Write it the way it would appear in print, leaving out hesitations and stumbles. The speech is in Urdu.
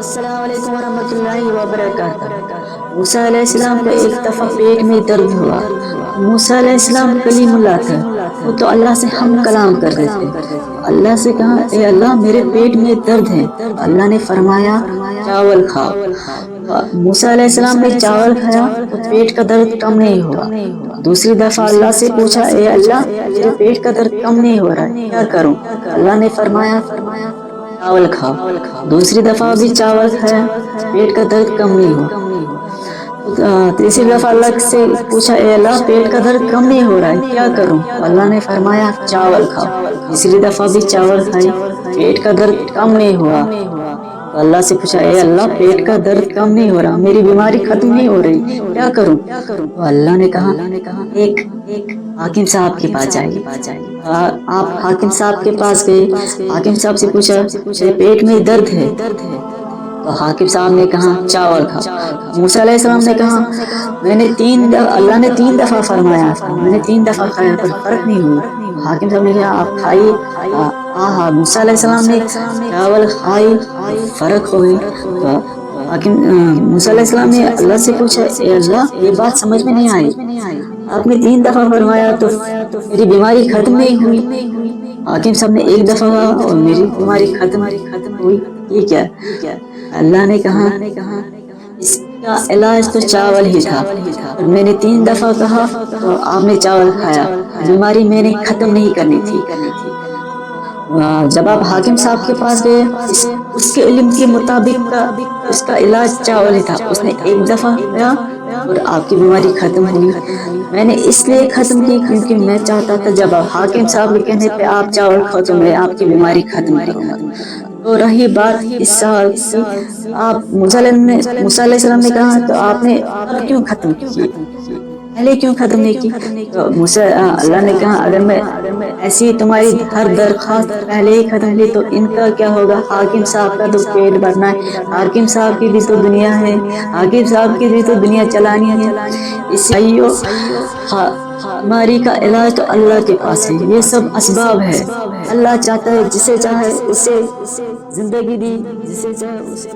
السلام علیکم ورحمۃ اللہ وبرکاتہ۔ موسیٰ علیہ السلام کا ایک دفعہ پیٹ میں درد ہوا تو موسیٰ علیہ السلام کلیم اللہ تھے، وہ تو اللہ سے ہم کلام کرتے تھے۔ اللہ سے کہا اے اللہ میرے پیٹ میں درد ہے، اللہ نے فرمایا چاول کھاؤ۔ موسیٰ علیہ السلام نے چاول کھایا تو پیٹ کا درد کم نہیں ہوا۔ دوسری دفعہ اللہ سے پوچھا اے اللہ میرے پیٹ کا درد کم نہیں ہو رہا ہے، کیا کروں؟ اللہ نے فرمایا چاول کھاؤ۔ دوسری دفعہ بھی چاول کھایا، پیٹ کا درد کم نہیں ہوا۔ تیسری دفعہ اللہ سے پوچھا اے اللہ پیٹ کا درد کم نہیں ہو رہا ہے، کیا کروں؟ اللہ نے فرمایا چاول کھاؤ۔ تیسری دفعہ بھی چاول کھائی، پیٹ کا درد کم نہیں ہوا۔ تو اللہ سے پوچھا اے اللہ پیٹ کا درد کم نہیں ہو رہا، میری بیماری ختم نہیں ہو رہی، کیا کروں؟ تو اللہ نے کہا ایک حاکم صاحب کے پاس جائیے۔ آپ حاکم صاحب کے پاس گئے، حاکم صاحب سے پوچھا میرے پیٹ میں درد ہے، تو حاکم صاحب نے کہا چاول کھاؤ۔ موسیٰ علیہ السلام نے کہا اللہ نے 3 دفعہ فرمایا تھا، میں نے 3 دفعہ کھایا پر فرق نہیں ہوئی۔ حاکم صاحب نے کہا آپ کھائیے۔ موسیٰ علیہ السلام نے چاول کھائی، فرق ہو گئی۔ تو حاکم موسیٰ علیہ السلام نے اللہ سے پوچھا اے اللہ یہ بات سمجھ میں نہیں آئی، آپ نے 3 دفعہ فرمایا تو میری بیماری ختم نہیں ہوئی۔ حاکم صاحب نے 1 دفعہ کہا اور میری بیماری ختم ہوئی، یہ کیا؟ اللہ نے کہا اس کا علاج تو چاول ہی تھا، اور میں نے 3 دفعہ کہا تو آپ نے چاول کھایا، بیماری میں نے ختم نہیں کرنی تھی۔ جب آپ حاکم صاحب کے پاس گئے، اس کے علم کے مطابق اس کا علاج چاول ہی تھا، اس نے 1 دفعہ کہا اور آپ کی بیماری ختم ہوئی۔ میں نے اس لیے ختم کی کیونکہ میں چاہتا تھا جب آپ حاکم صاحب کے کہنے پہ آپ چاول کھاؤ تو میں آپ کی بیماری ختم کروں گا۔ تو رہی بات اس سال کی، آپ موسیٰ علیہ السلام نے کہا تو آپ نے اب کیوں ختم کی، پہلے کیوں ختم نہیں کی؟ تو اللہ نے کہا اگر میں ایسی تمہاری ہر درخواست پہلے ہی ختم کی تو ان کا کیا ہوگا؟ حاکم صاحب کا تو پیٹ بھرنا ہے، حاکم صاحب کی بھی تو دنیا ہے، حاکم صاحب کی بھی تو دنیا چلانی ہے۔ اس بیماری کا علاج تو اللہ کے پاس ہے، یہ سب اسباب ہے۔ اللہ چاہتا ہے جسے چاہے اسے زندگی دی، جسے چاہے اسے